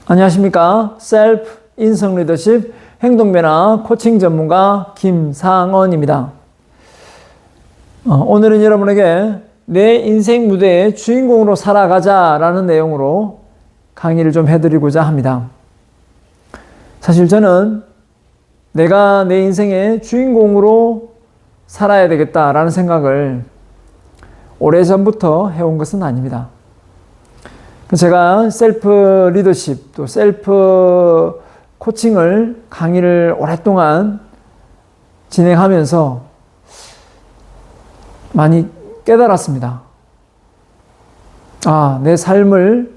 안녕하십니까. 셀프 인성 리더십 행동변화 코칭 전문가 김상원입니다. 오늘은 여러분에게 내 인생 무대의 주인공으로 살아가자라는 내용으로 강의를 좀 해드리고자 합니다. 사실 저는 내가 내 인생의 주인공으로 살아야 되겠다라는 생각을 오래전부터 해온 것은 아닙니다. 제가 셀프 리더십 또 셀프 코칭을 강의를 오랫동안 진행하면서 많이 깨달았습니다. 내 삶을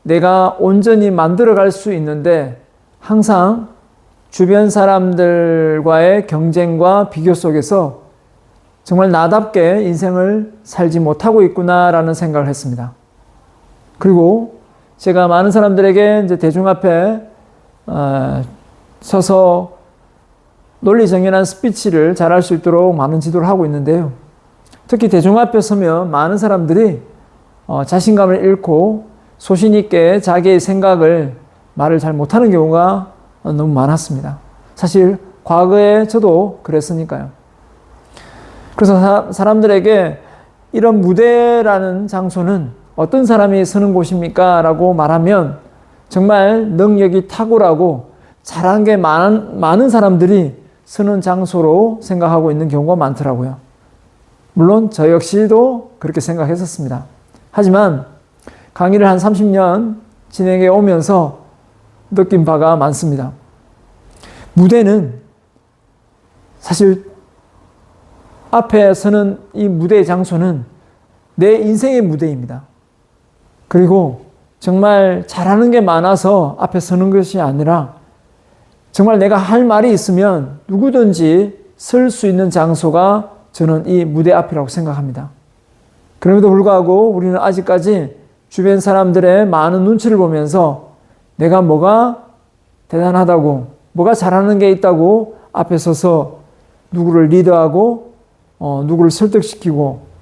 내가 온전히 만들어갈 수 있는데 항상 주변 사람들과의 경쟁과 비교 속에서 정말 나답게 인생을 살지 못하고 있구나라는 생각을 했습니다. 그리고 제가 많은 사람들에게 이제 대중 앞에 서서 논리정연한 스피치를 잘할 수 있도록 많은 지도를 하고 있는데요. 특히 대중 앞에 서면 많은 사람들이 자신감을 잃고 소신 있게 자기의 생각을 말을 잘 못하는 경우가 너무 많았습니다. 사실 과거에 저도 그랬으니까요. 그래서 사람들에게 이런 무대라는 장소는 어떤 사람이 서는 곳입니까? 라고 말하면 정말 능력이 탁월하고 잘한 게 많은 사람들이 서는 장소로 생각하고 있는 경우가 많더라고요. 물론 저 역시도 그렇게 생각했었습니다. 하지만 강의를 한 30년 진행해 오면서 느낀 바가 많습니다. 무대는 사실 앞에 서는 이 무대의 장소는 내 인생의 무대입니다. 그리고 정말 잘하는 게 많아서 앞에 서는 것이 아니라 정말 내가 할 말이 있으면 누구든지 설 수 있는 장소가 저는 이 무대 앞이라고 생각합니다. 그럼에도 불구하고 우리는 아직까지 주변 사람들의 많은 눈치를 보면서 내가 뭐가 대단하다고, 뭐가 잘하는 게 있다고 앞에 서서 누구를 리드하고 누구를 설득시키고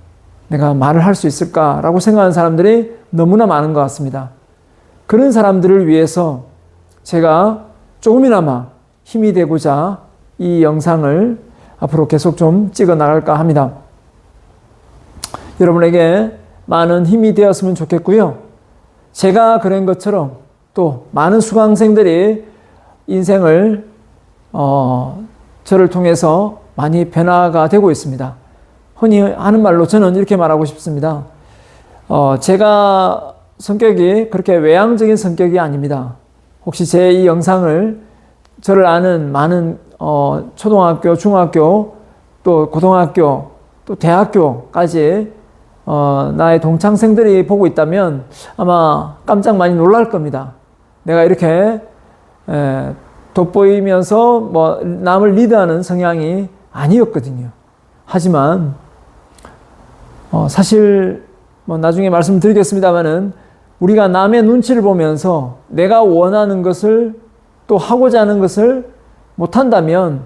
내가 말을 할 수 있을까라고 생각하는 사람들이 너무나 많은 것 같습니다. 그런 사람들을 위해서 제가 조금이나마 힘이 되고자 이 영상을 앞으로 계속 좀 찍어 나갈까 합니다. 여러분에게 많은 힘이 되었으면 좋겠고요. 제가 그런 것처럼 또 많은 수강생들이 인생을 저를 통해서 많이 변화가 되고 있습니다. 흔히 하는 말로 저는 이렇게 말하고 싶습니다. 제가 성격이 그렇게 외향적인 성격이 아닙니다. 혹시 제 이 영상을 저를 아는 많은 초등학교, 중학교, 또 고등학교, 또 대학교까지 나의 동창생들이 보고 있다면 아마 깜짝 많이 놀랄 겁니다. 내가 이렇게 돋보이면서 남을 리드하는 성향이 아니었거든요. 하지만 사실 나중에 말씀드리겠습니다만은 우리가 남의 눈치를 보면서 내가 원하는 것을 또 하고자 하는 것을 못한다면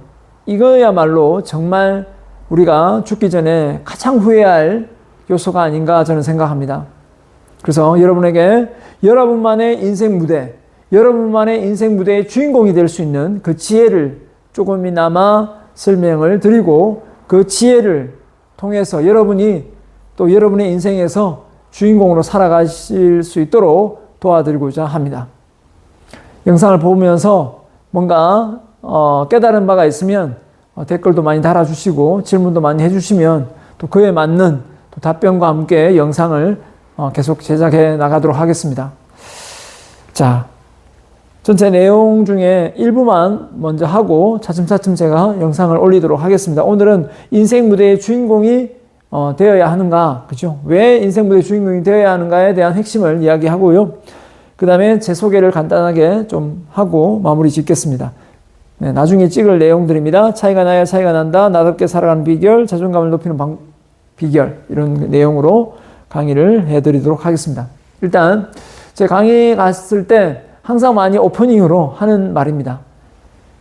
이거야말로 정말 우리가 죽기 전에 가장 후회할 요소가 아닌가 저는 생각합니다. 그래서 여러분에게 여러분만의 인생 무대, 여러분만의 인생 무대의 주인공이 될 수 있는 그 지혜를 조금이나마 설명을 드리고 그 지혜를 통해서 여러분이 또 여러분의 인생에서 주인공으로 살아가실 수 있도록 도와드리고자 합니다. 영상을 보면서 뭔가 깨달은 바가 있으면 댓글도 많이 달아주시고 질문도 많이 해주시면 또 그에 맞는 또 답변과 함께 영상을 계속 제작해 나가도록 하겠습니다. 자, 전체 내용 중에 일부만 먼저 하고 차츰차츰 제가 영상을 올리도록 하겠습니다. 오늘은 인생 무대의 주인공이 되어야 하는가, 그죠? 왜 인생 무대의 주인공이 되어야 하는가에 대한 핵심을 이야기하고요. 그 다음에 제 소개를 간단하게 좀 하고 마무리 짓겠습니다. 네, 나중에 찍을 내용들입니다. 차이가 나야 차이가 난다, 나답게 살아가는 비결, 자존감을 높이는 비결, 이런 내용으로 강의를 해드리도록 하겠습니다. 일단 제 강의 갔을 때 항상 많이 오프닝으로 하는 말입니다.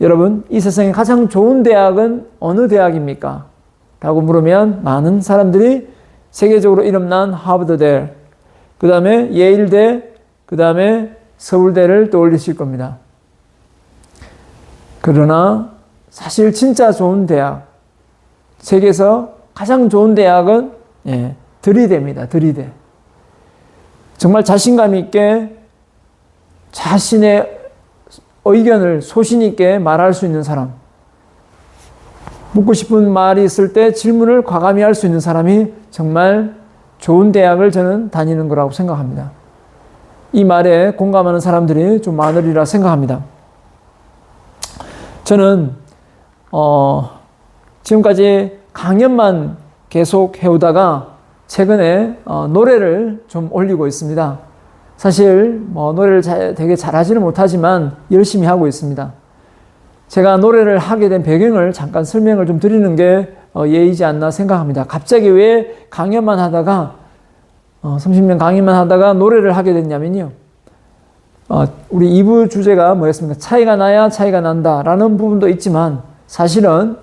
여러분, 이 세상에 가장 좋은 대학은 어느 대학입니까? 라고 물으면 많은 사람들이 세계적으로 이름난 하버드대, 그 다음에 예일대, 그 다음에 서울대를 떠올리실 겁니다. 그러나 사실 진짜 좋은 대학, 세계에서 가장 좋은 대학은 들이대입니다. 들이대. 정말 자신감 있게 자신의 의견을 소신 있게 말할 수 있는 사람, 묻고 싶은 말이 있을 때 질문을 과감히 할 수 있는 사람이 정말 좋은 대학을 저는 다니는 거라고 생각합니다. 이 말에 공감하는 사람들이 좀 많으리라 생각합니다. 저는 지금까지 강연만 계속 해오다가 최근에 노래를 좀 올리고 있습니다. 사실 노래를 되게 잘하지는 못하지만 열심히 하고 있습니다. 제가 노래를 하게 된 배경을 잠깐 설명을 좀 드리는 게 예의지 않나 생각합니다. 갑자기 왜 강연만 하다가 30년 강의만 하다가 노래를 하게 됐냐면요. 우리 2부 주제가 뭐였습니까? 차이가 나야 차이가 난다 라는 부분도 있지만 사실은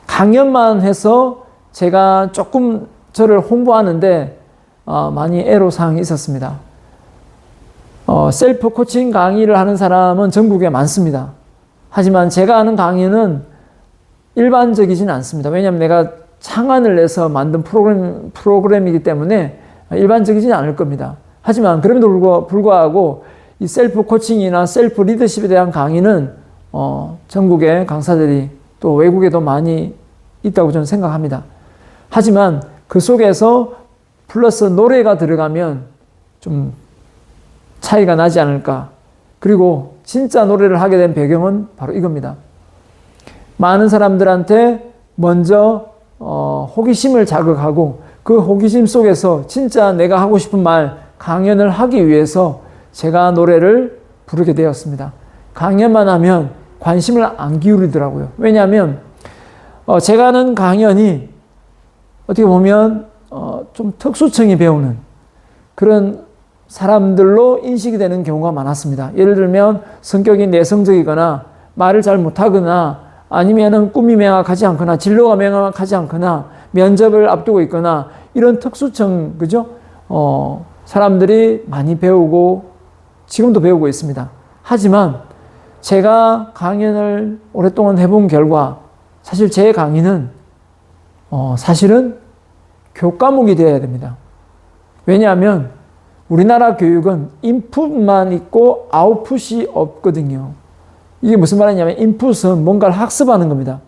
강연만 해서 제가 조금 저를 홍보하는데 많이 애로사항이 있었습니다. 셀프 코칭 강의를 하는 사람은 전국에 많습니다. 하지만 제가 하는 강의는 일반적이지는 않습니다. 왜냐하면 내가 창안을 내서 만든 프로그램이기 때문에 일반적이지는 않을 겁니다. 하지만 그럼에도 불구하고 이 셀프 코칭이나 셀프 리더십에 대한 강의는 전국에 강사들이 또 외국에도 많이 있다고 저는 생각합니다. 하지만 그 속에서 플러스 노래가 들어가면 좀 차이가 나지 않을까. 그리고 진짜 노래를 하게 된 배경은 바로 이겁니다. 많은 사람들한테 먼저 호기심을 자극하고 그 호기심 속에서 진짜 내가 하고 싶은 말 강연을 하기 위해서 제가 노래를 부르게 되었습니다. 강연만 하면 관심을 안 기울이더라고요. 왜냐하면 제가 하는 강연이 어떻게 보면 좀 특수층이 배우는 그런 사람들로 인식이 되는 경우가 많았습니다. 예를 들면 성격이 내성적이거나 말을 잘 못하거나 아니면은 꿈이 명확하지 않거나 진로가 명확하지 않거나 면접을 앞두고 있거나 이런 특수층, 그죠? 사람들이 많이 배우고 지금도 배우고 있습니다. 하지만 제가 강연을 오랫동안 해본 결과 사실 제 강의는 사실은 교과목이 되어야 됩니다. 왜냐하면 우리나라 교육은 인풋만 있고 아웃풋이 없거든요. 이게 무슨 말이냐면 인풋은 뭔가를 학습하는 겁니다.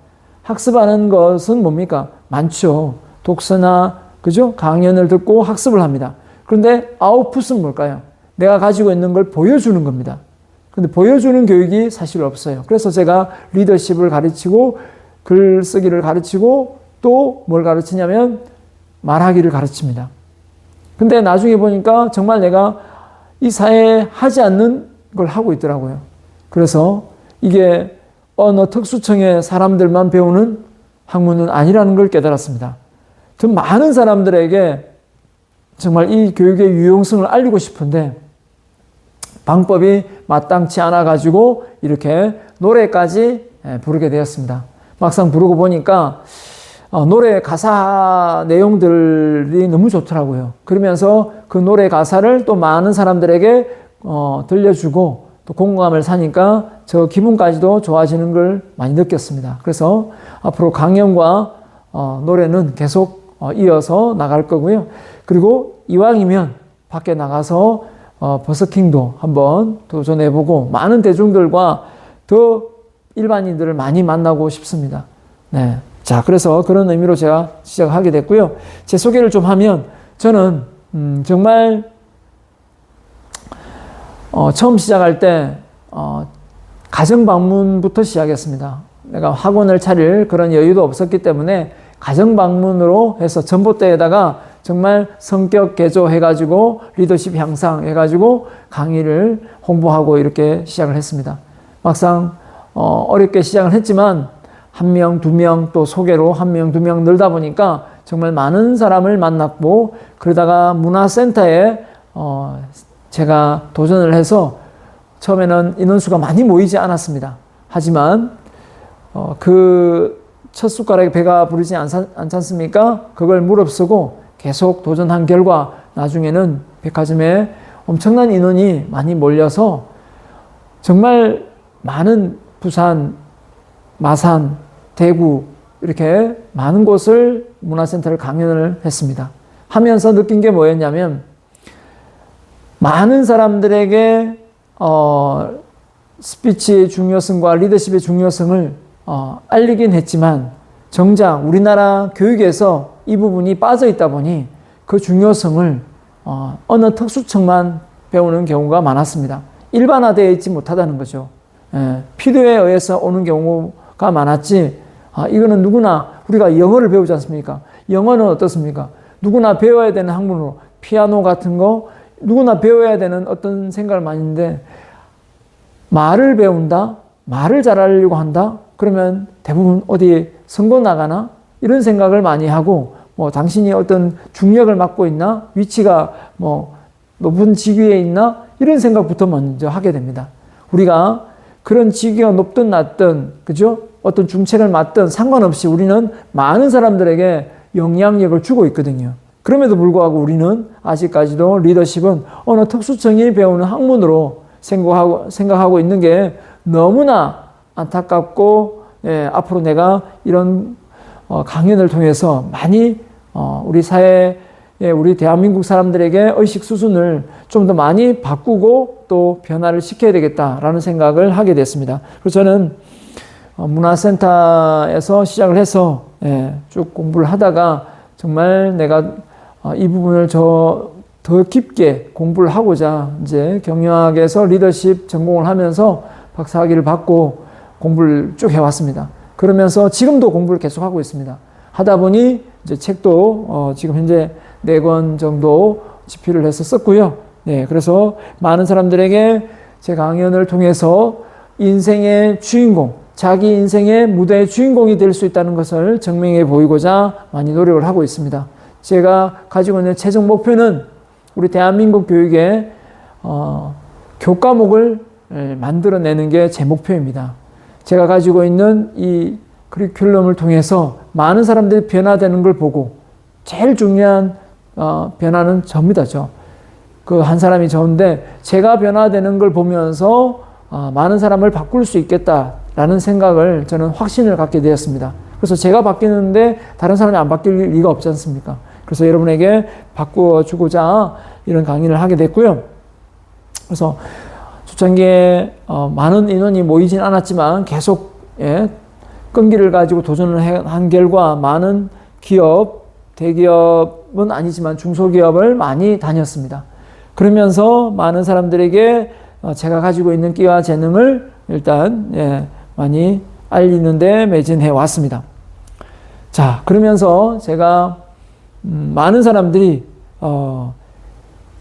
학습하는 것은 뭡니까? 많죠. 독서나 그죠? 강연을 듣고 학습을 합니다. 그런데 아웃풋은 뭘까요? 내가 가지고 있는 걸 보여주는 겁니다. 그런데 보여주는 교육이 사실 없어요. 그래서 제가 리더십을 가르치고 글쓰기를 가르치고 또 뭘 가르치냐면 말하기를 가르칩니다. 근데 나중에 보니까 정말 내가 이 사회에 하지 않는 걸 하고 있더라고요. 그래서 이게 어느 특수층의 사람들만 배우는 학문은 아니라는 걸 깨달았습니다. 더 많은 사람들에게 정말 이 교육의 유용성을 알리고 싶은데 방법이 마땅치 않아 가지고 이렇게 노래까지 부르게 되었습니다. 막상 부르고 보니까 노래 가사 내용들이 너무 좋더라고요. 그러면서 그 노래 가사를 또 많은 사람들에게 들려주고 또 공감을 사니까 저 기분까지도 좋아지는 걸 많이 느꼈습니다. 그래서 앞으로 강연과 노래는 계속 이어서 나갈 거고요. 그리고 이왕이면 밖에 나가서 버스킹도 한번 도전해보고 많은 대중들과 더 일반인들을 많이 만나고 싶습니다. 네. 자, 그래서 그런 의미로 제가 시작하게 됐고요. 제 소개를 좀 하면 저는 정말 처음 시작할 때 가정 방문부터 시작했습니다. 내가 학원을 차릴 그런 여유도 없었기 때문에 가정 방문으로 해서 전봇대에다가 정말 성격 개조해가지고 리더십 향상해가지고 강의를 홍보하고 이렇게 시작을 했습니다. 막상 어렵게 시작을 했지만 1명, 2명 또 소개로 1명, 2명 늘다 보니까 정말 많은 사람을 만났고 그러다가 문화센터에 제가 도전을 해서 처음에는 인원수가 많이 모이지 않았습니다. 하지만 그 첫 숟가락에 배가 부르지 않지 않습니까? 그걸 무릅쓰고 계속 도전한 결과 나중에는 백화점에 엄청난 인원이 많이 몰려서 정말 많은 부산, 마산, 대구 이렇게 많은 곳을 문화센터를 강연을 했습니다. 하면서 느낀 게 뭐였냐면 많은 사람들에게 스피치의 중요성과 리더십의 중요성을 알리긴 했지만 정작 우리나라 교육에서 이 부분이 빠져 있다 보니 그 중요성을 어느 특수층만 배우는 경우가 많았습니다. 일반화되어 있지 못하다는 거죠. 필요에 의해서 오는 경우가 많았지. 이거는 누구나 우리가 영어를 배우지 않습니까? 영어는 어떻습니까? 누구나 배워야 되는 학문으로 피아노 같은 거 누구나 배워야 되는 어떤 생각을 많이 했는데 말을 배운다? 말을 잘하려고 한다? 그러면 대부분 어디 선거 나가나? 이런 생각을 많이 하고 뭐 당신이 어떤 중력을 맡고 있나? 위치가 뭐 높은 직위에 있나? 이런 생각부터 먼저 하게 됩니다. 우리가 그런 직위가 높든 낮든 그죠? 어떤 중책을 맡든 상관없이 우리는 많은 사람들에게 영향력을 주고 있거든요. 그럼에도 불구하고 우리는 아직까지도 리더십은 어느 특수층이 배우는 학문으로 생각하고 있는 게 너무나 안타깝고 앞으로 내가 이런 강연을 통해서 많이 우리 사회에 우리 대한민국 사람들에게 의식 수준을 좀 더 많이 바꾸고 또 변화를 시켜야 되겠다라는 생각을 하게 됐습니다. 그래서 저는 문화센터에서 시작을 해서 쭉 공부를 하다가 정말 내가 이 부분을 더 깊게 공부를 하고자 이제 경영학에서 리더십 전공을 하면서 박사학위를 받고 공부를 쭉 해왔습니다. 그러면서 지금도 공부를 계속하고 있습니다. 하다 보니 이제 책도 지금 현재 4권 정도 집필을 해서 썼고요. 네, 그래서 많은 사람들에게 제 강연을 통해서 인생의 주인공, 자기 인생의 무대의 주인공이 될 수 있다는 것을 증명해 보이고자 많이 노력을 하고 있습니다. 제가 가지고 있는 최종 목표는 우리 대한민국 교육의 교과목을 만들어내는 게 제 목표입니다. 제가 가지고 있는 이 커리큘럼을 통해서 많은 사람들이 변화되는 걸 보고 제일 중요한 변화는 접니다. 그 한 사람이 저인데 제가 변화되는 걸 보면서 많은 사람을 바꿀 수 있겠다라는 생각을 저는 확신을 갖게 되었습니다. 그래서 제가 바뀌는데 다른 사람이 안 바뀔 리가 없지 않습니까? 그래서 여러분에게 바꿔주고자 이런 강의를 하게 됐고요. 그래서 초창기에 많은 인원이 모이진 않았지만 계속 끈기를 가지고 도전을 한 결과 많은 기업, 대기업은 아니지만 중소기업을 많이 다녔습니다. 그러면서 많은 사람들에게 제가 가지고 있는 끼와 재능을 일단 많이 알리는 데 매진해 왔습니다. 자, 그러면서 제가 많은 사람들이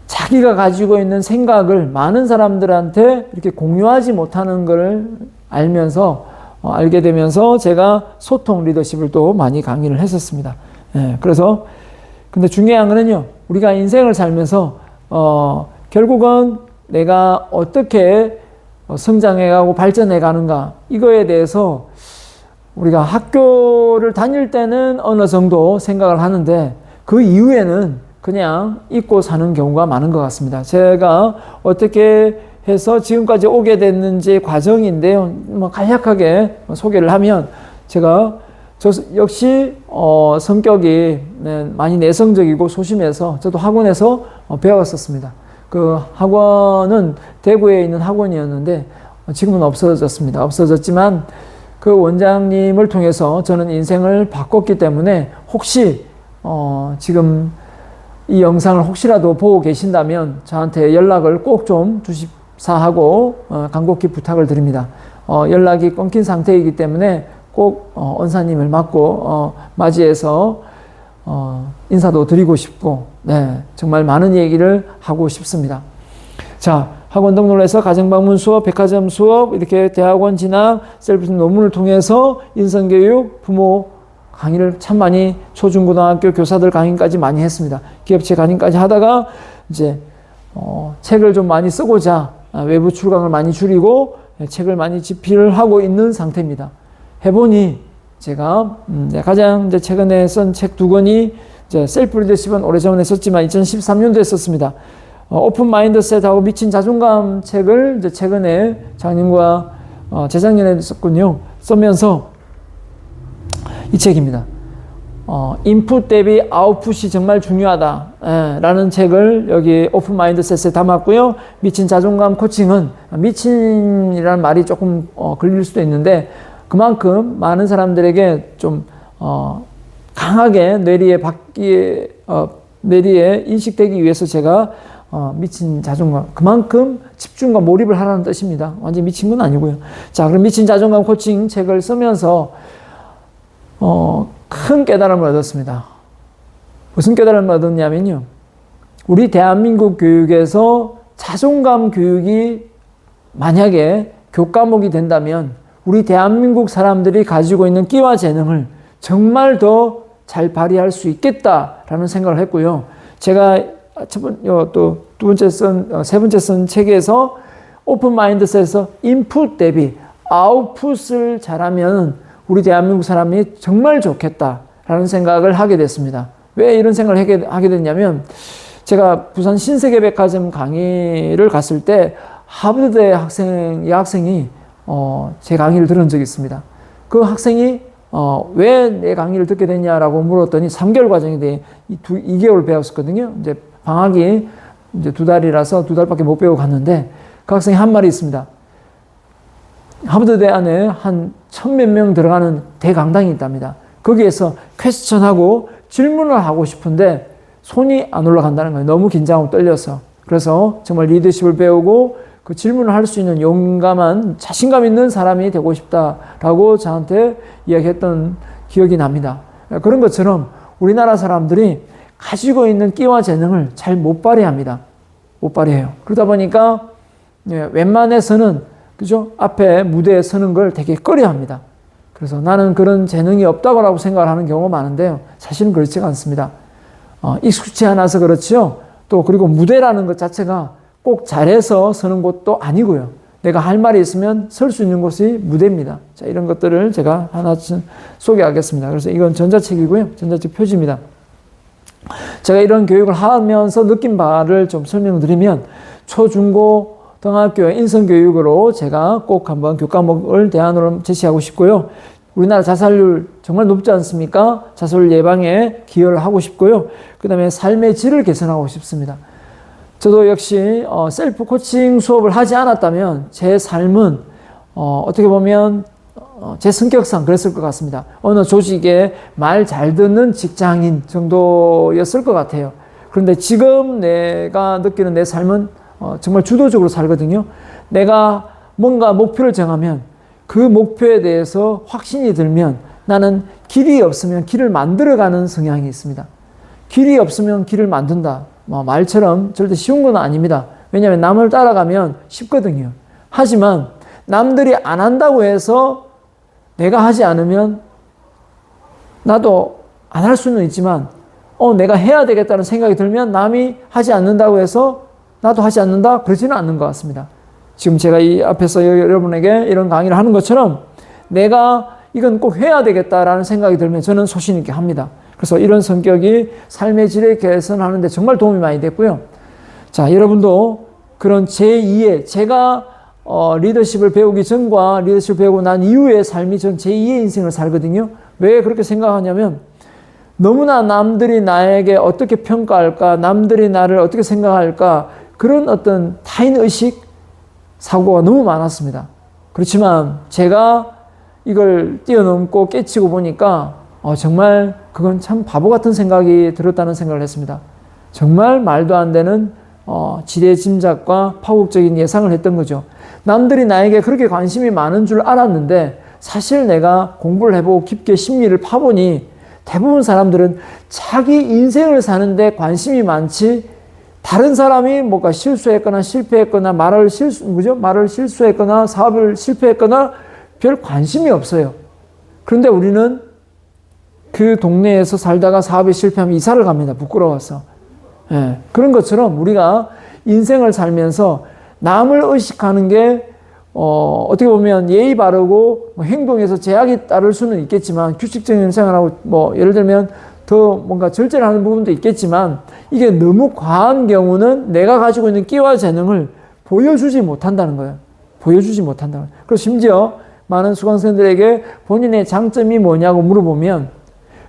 자기가 가지고 있는 생각을 많은 사람들한테 이렇게 공유하지 못하는 걸 알게 되면서 제가 소통 리더십을 또 많이 강의를 했었습니다. 그래서 근데 중요한 거는요, 우리가 인생을 살면서 결국은 내가 어떻게 성장해가고 발전해가는가 이거에 대해서 우리가 학교를 다닐 때는 어느 정도 생각을 하는데 그 이후에는 그냥 잊고 사는 경우가 많은 것 같습니다. 제가 어떻게 해서 지금까지 오게 됐는지 과정인데요. 간략하게 소개를 하면 제가 역시 성격이 많이 내성적이고 소심해서 저도 학원에서 배웠었습니다. 그 학원은 대구에 있는 학원이었는데 지금은 없어졌습니다. 없어졌지만 그 원장님을 통해서 저는 인생을 바꿨기 때문에 혹시 지금 이 영상을 혹시라도 보고 계신다면 저한테 연락을 꼭 좀 주십사 하고 간곡히 부탁을 드립니다. 연락이 끊긴 상태이기 때문에 꼭 원사님을 맞이해서 인사도 드리고 싶고 정말 많은 얘기를 하고 싶습니다. 자, 학원 등록을 해서 가정방문 수업, 백화점 수업, 이렇게 대학원 진학, 셀프 논문을 통해서 인성교육, 부모 강의를 참 많이 초중고등학교 교사들 강의까지 많이 했습니다. 기업체 강의까지 하다가 이제 책을 좀 많이 쓰고자 외부 출강을 많이 줄이고 책을 많이 집필을 하고 있는 상태입니다. 해보니 제가 가장 이제 최근에 쓴 책 2권이 이제 셀프 리더십은 오래전에 썼지만 2013년도에 썼습니다. 오픈 마인드셋하고 미친 자존감 책을 이제 최근에 작년과 재작년에 썼군요. 쓰면서 이 책입니다. 인풋 대비 아웃풋이 정말 중요하다. 라는 책을 여기 오픈 마인드셋에 담았고요. 미친 자존감 코칭은 미친이라는 말이 조금 걸릴 수도 있는데 그만큼 많은 사람들에게 좀 강하게 뇌리에 인식되기 위해서 제가 미친 자존감, 그만큼 집중과 몰입을 하라는 뜻입니다. 완전 미친 건 아니고요. 자, 그럼 미친 자존감 코칭 책을 쓰면서 큰 깨달음을 얻었습니다. 무슨 깨달음을 얻었냐면요. 우리 대한민국 교육에서 자존감 교육이 만약에 교과목이 된다면 우리 대한민국 사람들이 가지고 있는 끼와 재능을 정말 더 잘 발휘할 수 있겠다라는 생각을 했고요. 제가 세 번째 쓴 책에서 오픈 마인드셋에서 인풋 대비 아웃풋을 잘하면 우리 대한민국 사람이 정말 좋겠다라는 생각을 하게 됐습니다. 왜 이런 생각을 하게 됐냐면 제가 부산 신세계백화점 강의를 갔을 때 하버드대 여학생이 제 강의를 들은 적이 있습니다. 그 학생이 왜 내 강의를 듣게 됐냐라고 물었더니 3개월 과정인데 2개월 배웠었거든요. 이제 방학이 이제 2달이라서 2달밖에 못 배우고 갔는데 그 학생이 한 말이 있습니다. 하버드대 안에 한 1000몇 명 들어가는 대강당이 있답니다. 거기에서 퀘스천하고 질문을 하고 싶은데 손이 안 올라간다는 거예요. 너무 긴장하고 떨려서. 그래서 정말 리더십을 배우고 그 질문을 할 수 있는 용감한 자신감 있는 사람이 되고 싶다라고 저한테 이야기했던 기억이 납니다. 그런 것처럼 우리나라 사람들이 가지고 있는 끼와 재능을 잘 못 발휘합니다. 못 발휘해요. 그러다 보니까 웬만해서는 그죠? 앞에 무대에 서는 걸 되게 꺼려합니다. 그래서 나는 그런 재능이 없다고 생각을 하는 경우가 많은데요. 사실은 그렇지가 않습니다. 익숙치 않아서 그렇지요. 또 그리고 무대라는 것 자체가 꼭 잘해서 서는 곳도 아니고요. 내가 할 말이 있으면 설 수 있는 곳이 무대입니다. 자, 이런 것들을 제가 하나 소개하겠습니다. 그래서 이건 전자책이고요. 전자책 표지입니다. 제가 이런 교육을 하면서 느낀 바를 좀 설명드리면 초중고 등학교의 인성교육으로 제가 꼭 한번 교과목을 대안으로 제시하고 싶고요. 우리나라 자살률 정말 높지 않습니까? 자살 예방에 기여를 하고 싶고요. 그 다음에 삶의 질을 개선하고 싶습니다. 저도 역시 셀프 코칭 수업을 하지 않았다면 제 삶은 어떻게 보면 제 성격상 그랬을 것 같습니다. 어느 조직에 말 잘 듣는 직장인 정도였을 것 같아요. 그런데 지금 내가 느끼는 내 삶은 정말 주도적으로 살거든요. 내가 뭔가 목표를 정하면 그 목표에 대해서 확신이 들면 나는 길이 없으면 길을 만들어가는 성향이 있습니다. 길이 없으면 길을 만든다. 말처럼 절대 쉬운 건 아닙니다. 왜냐하면 남을 따라가면 쉽거든요. 하지만 남들이 안 한다고 해서 내가 하지 않으면 나도 안 할 수는 있지만 내가 해야 되겠다는 생각이 들면 남이 하지 않는다고 해서 나도 하지 않는다? 그러지는 않는 것 같습니다. 지금 제가 이 앞에서 여러분에게 이런 강의를 하는 것처럼 내가 이건 꼭 해야 되겠다라는 생각이 들면 저는 소신 있게 합니다. 그래서 이런 성격이 삶의 질을 개선하는데 정말 도움이 많이 됐고요. 자, 여러분도 그런 제2의, 제가 리더십을 배우기 전과 리더십을 배우고 난 이후의 삶이 전 제2의 인생을 살거든요. 왜 그렇게 생각하냐면 너무나 남들이 나에게 어떻게 평가할까, 남들이 나를 어떻게 생각할까, 그런 어떤 타인의식 사고가 너무 많았습니다. 그렇지만 제가 이걸 뛰어넘고 깨치고 보니까 정말 그건 참 바보 같은 생각이 들었다는 생각을 했습니다. 정말 말도 안 되는 지레 짐작과 파국적인 예상을 했던 거죠. 남들이 나에게 그렇게 관심이 많은 줄 알았는데 사실 내가 공부를 해보고 깊게 심리를 파보니 대부분 사람들은 자기 인생을 사는데 관심이 많지 다른 사람이 뭔가 실수했거나 실패했거나 말을 실수했거나 사업을 실패했거나 별 관심이 없어요. 그런데 우리는 그 동네에서 살다가 사업에 실패하면 이사를 갑니다. 부끄러워서. 예, 그런 것처럼 우리가 인생을 살면서 남을 의식하는 게 어떻게 보면 예의 바르고 행동에서 제약이 따를 수는 있겠지만 규칙적인 생활하고 예를 들면 더 뭔가 절제를 하는 부분도 있겠지만 이게 너무 과한 경우는 내가 가지고 있는 끼와 재능을 보여주지 못한다는 거예요. 보여주지 못한다는 거예요. 그리고 심지어 많은 수강생들에게 본인의 장점이 뭐냐고 물어보면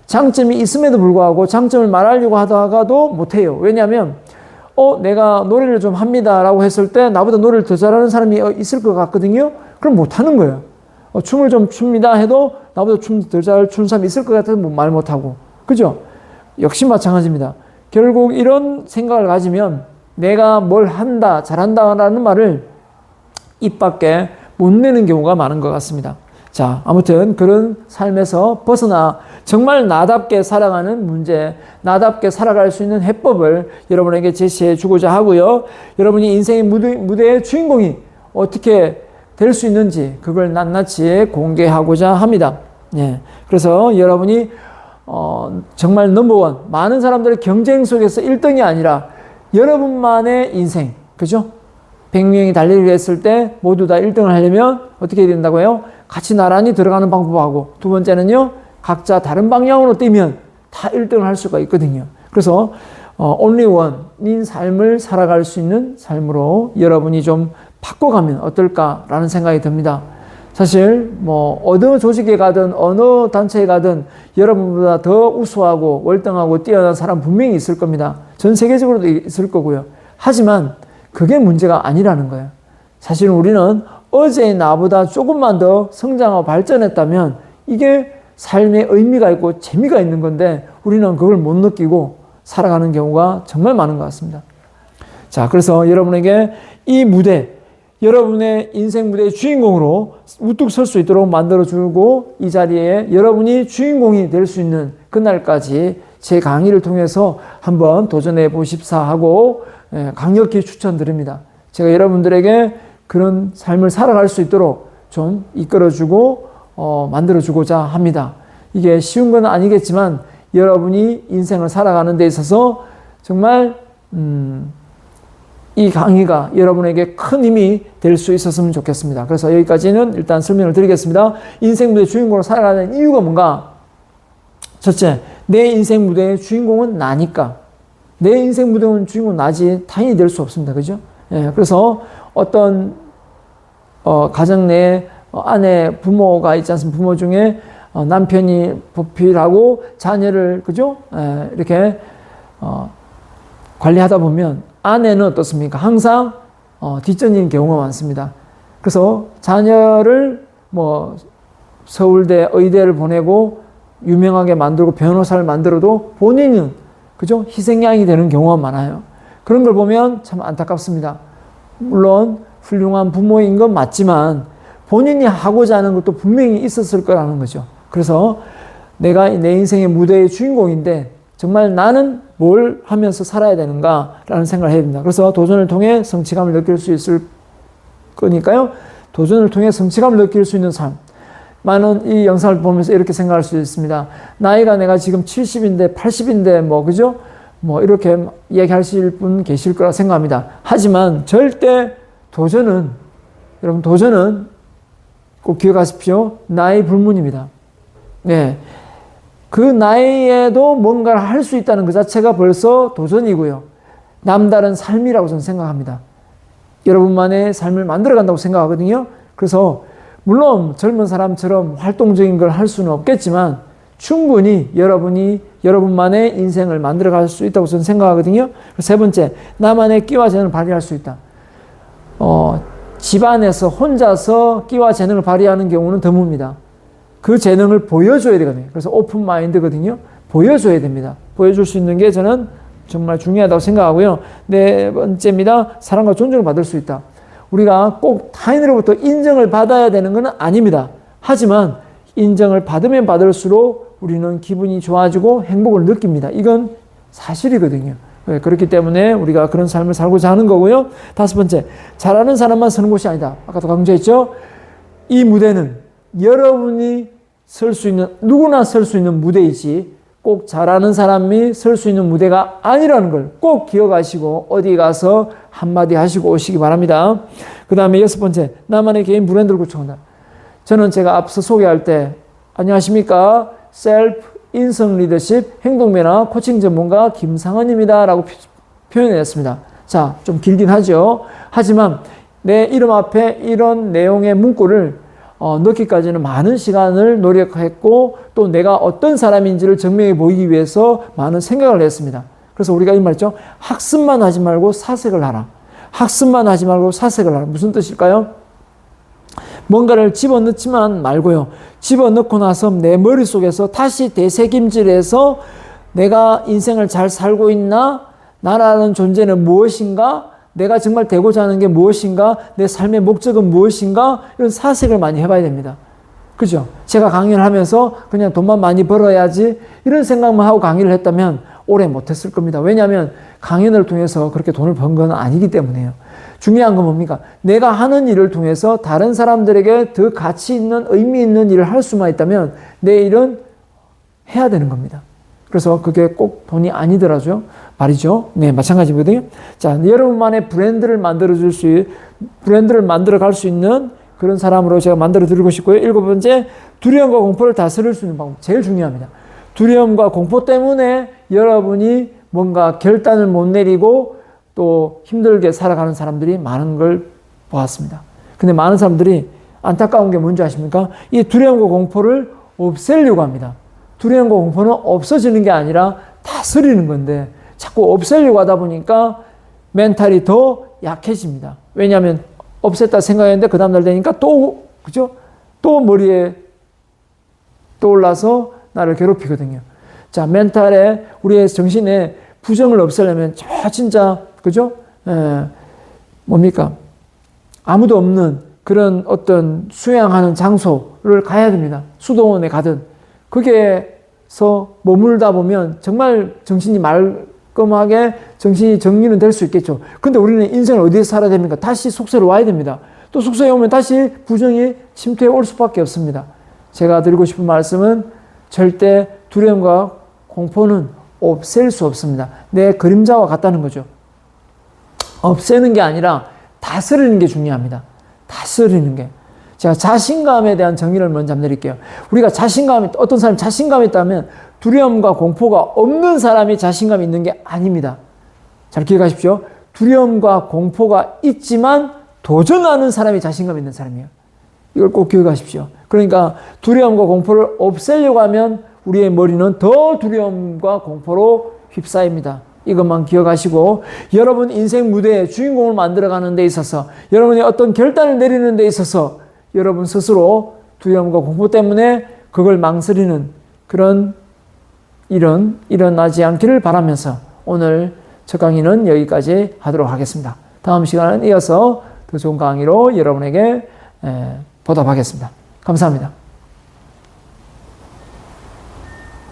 장점이 있음에도 불구하고 장점을 말하려고 하다가도 못해요. 왜냐하면 내가 노래를 좀 합니다 라고 했을 때 나보다 노래를 더 잘하는 사람이 있을 것 같거든요. 그럼 못하는 거예요. 춤을 좀 춥니다 해도 나보다 춤 더 잘 추는 사람이 있을 것 같아서 말 못하고. 그죠? 역시 마찬가지입니다. 결국 이런 생각을 가지면 내가 뭘 한다, 잘한다라는 말을 입 밖에 못 내는 경우가 많은 것 같습니다. 자, 아무튼 그런 삶에서 벗어나 정말 나답게 살아가는 문제, 나답게 살아갈 수 있는 해법을 여러분에게 제시해 주고자 하고요. 여러분이 인생의 무대의 주인공이 어떻게 될 수 있는지 그걸 낱낱이 공개하고자 합니다. 예. 그래서 여러분이 정말 넘버원, 많은 사람들의 경쟁 속에서 1등이 아니라 여러분만의 인생, 그죠? 100명이 달리기를 했을 때 모두 다 1등을 하려면 어떻게 해야 된다고요? 같이 나란히 들어가는 방법하고, 두 번째는요, 각자 다른 방향으로 뛰면 다 1등을 할 수가 있거든요. 그래서 only one인 삶을 살아갈 수 있는 삶으로 여러분이 좀 바꿔가면 어떨까라는 생각이 듭니다. 사실 어느 조직에 가든 어느 단체에 가든 여러분보다 더 우수하고 월등하고 뛰어난 사람 분명히 있을 겁니다. 전 세계적으로도 있을 거고요. 하지만 그게 문제가 아니라는 거예요. 사실 우리는 어제의 나보다 조금만 더 성장하고 발전했다면 이게 삶에 의미가 있고 재미가 있는 건데 우리는 그걸 못 느끼고 살아가는 경우가 정말 많은 것 같습니다. 자, 그래서 여러분에게 이 무대, 여러분의 인생 무대의 주인공으로 우뚝 설 수 있도록 만들어주고 이 자리에 여러분이 주인공이 될 수 있는 그날까지 제 강의를 통해서 한번 도전해 보십사 하고 강력히 추천드립니다. 제가 여러분들에게 그런 삶을 살아갈 수 있도록 좀 이끌어주고 만들어주고자 합니다. 이게 쉬운 건 아니겠지만 여러분이 인생을 살아가는 데 있어서 정말 이 강의가 여러분에게 큰 힘이 될 수 있었으면 좋겠습니다. 그래서 여기까지는 일단 설명을 드리겠습니다. 인생 무대 주인공으로 살아가는 이유가 뭔가? 첫째, 내 인생 무대의 주인공은 나니까. 내 인생 무대의 주인공은 나지 타인이 될 수 없습니다. 그죠? 예, 그래서 어떤 가정 내에 아내, 부모가 있지 않습니까? 부모 중에 남편이 보필하고 자녀를 그죠? 예, 이렇게 관리하다 보면 아내는 어떻습니까? 항상 뒷전인 경우가 많습니다. 그래서 자녀를 서울대, 의대를 보내고 유명하게 만들고 변호사를 만들어도 본인은 그죠? 희생양이 되는 경우가 많아요. 그런 걸 보면 참 안타깝습니다. 물론 훌륭한 부모인 건 맞지만 본인이 하고자 하는 것도 분명히 있었을 거라는 거죠. 그래서 내가 내 인생의 무대의 주인공인데 정말 나는 뭘 하면서 살아야 되는가라는 생각을 해야 됩니다. 그래서 도전을 통해 성취감을 느낄 수 있을 거니까요. 도전을 통해 성취감을 느낄 수 있는 삶. 많은 이 영상을 보면서 이렇게 생각할 수 있습니다. 나이가 내가 지금 70인데 80인데 그죠? 이렇게 이야기하실 분 계실 거라 생각합니다. 하지만 절대 여러분 도전은 꼭 기억하십시오. 나이 불문입니다. 네. 그 나이에도 뭔가를 할 수 있다는 그 자체가 벌써 도전이고요. 남다른 삶이라고 저는 생각합니다. 여러분만의 삶을 만들어간다고 생각하거든요. 그래서 물론 젊은 사람처럼 활동적인 걸 할 수는 없겠지만 충분히 여러분이 여러분만의 인생을 만들어갈 수 있다고 저는 생각하거든요. 세 번째, 나만의 끼와 재능을 발휘할 수 있다. 집안에서 혼자서 끼와 재능을 발휘하는 경우는 드뭅니다. 그 재능을 보여줘야 되거든요. 그래서 오픈 마인드거든요. 보여줘야 됩니다. 보여줄 수 있는 게 저는 정말 중요하다고 생각하고요. 네 번째입니다. 사랑과 존중을 받을 수 있다. 우리가 꼭 타인으로부터 인정을 받아야 되는 건 아닙니다. 하지만 인정을 받으면 받을수록 우리는 기분이 좋아지고 행복을 느낍니다. 이건 사실이거든요. 그렇기 때문에 우리가 그런 삶을 살고자 하는 거고요. 다섯 번째, 잘하는 사람만 서는 곳이 아니다. 아까도 강조했죠. 이 무대는 여러분이 누구나 설 수 있는 무대이지 꼭 잘하는 사람이 설 수 있는 무대가 아니라는 걸 꼭 기억하시고 어디 가서 한마디 하시고 오시기 바랍니다. 그 다음에 여섯 번째, 나만의 개인 브랜드를 구축한다. 저는 제가 앞서 소개할 때 안녕하십니까? 셀프 인성 리더십 행동변화 코칭 전문가 김상헌입니다. 라고 표현했습니다. 자, 좀 길긴 하죠. 하지만 내 이름 앞에 이런 내용의 문구를 넣기까지는 많은 시간을 노력했고 또 내가 어떤 사람인지를 증명해 보이기 위해서 많은 생각을 했습니다. 그래서 우리가 이 말했죠. 학습만 하지 말고 사색을 하라. 학습만 하지 말고 사색을 하라. 무슨 뜻일까요? 뭔가를 집어넣지만 말고요. 집어넣고 나서 내 머릿속에서 다시 되새김질해서 내가 인생을 잘 살고 있나? 나라는 존재는 무엇인가? 내가 정말 되고자 하는 게 무엇인가? 내 삶의 목적은 무엇인가? 이런 사색을 많이 해봐야 됩니다. 그죠? 제가 강의를 하면서 그냥 돈만 많이 벌어야지 이런 생각만 하고 강의를 했다면 오래 못했을 겁니다. 왜냐하면 강연을 통해서 그렇게 돈을 번 건 아니기 때문에요. 중요한 건 뭡니까? 내가 하는 일을 통해서 다른 사람들에게 더 가치 있는 의미 있는 일을 할 수만 있다면 내 일은 해야 되는 겁니다. 그래서 그게 꼭 돈이 아니더라도 말이죠. 네, 마찬가지거든요. 자, 여러분만의 브랜드를 만들어 갈 수 있는 그런 사람으로 제가 만들어 드리고 싶고요. 7번째, 두려움과 공포를 다스릴 수 있는 방법. 제일 중요합니다. 두려움과 공포 때문에 여러분이 뭔가 결단을 못 내리고 또 힘들게 살아가는 사람들이 많은 걸 보았습니다. 근데 많은 사람들이 안타까운 게 뭔지 아십니까? 이 두려움과 공포를 없애려고 합니다. 두려움과 공포는 없어지는 게 아니라 다스리는 건데 자꾸 없애려고 하다 보니까 멘탈이 더 약해집니다. 왜냐하면 없앴다 생각했는데 그 다음날 되니까 또, 그죠? 또 머리에 떠올라서 나를 괴롭히거든요. 자, 멘탈에, 우리의 정신에 부정을 없애려면 진짜, 그죠? 뭡니까? 아무도 없는 그런 어떤 수양하는 장소를 가야 됩니다. 수도원에 가든. 거기에서 머물다 보면 정말 정신이 말끔하게 정신이 정리는 될 수 있겠죠. 근데 우리는 인생을 어디에 살아야 됩니까? 다시 숙소로 와야 됩니다. 또 숙소에 오면 다시 부정이 침투해 올 수밖에 없습니다. 제가 드리고 싶은 말씀은 절대 두려움과 공포는 없앨 수 없습니다. 내 그림자와 같다는 거죠. 없애는 게 아니라 다스리는 게 중요합니다. 다스리는 게. 제가 자신감에 대한 정의를 먼저 한번 드릴게요. 우리가 어떤 사람이 자신감이 있다면 두려움과 공포가 없는 사람이 자신감이 있는 게 아닙니다. 잘 기억하십시오. 두려움과 공포가 있지만 도전하는 사람이 자신감 있는 사람이에요. 이걸 꼭 기억하십시오. 그러니까 두려움과 공포를 없애려고 하면 우리의 머리는 더 두려움과 공포로 휩싸입니다. 이것만 기억하시고 여러분 인생 무대에 주인공을 만들어가는 데 있어서 여러분이 어떤 결단을 내리는 데 있어서 여러분 스스로 두려움과 공포 때문에 그걸 망설이는 그런 일은 일어나지 않기를 바라면서 오늘 첫 강의는 여기까지 하도록 하겠습니다. 다음 시간은 이어서 더 좋은 강의로 여러분에게 보답하겠습니다. 감사합니다.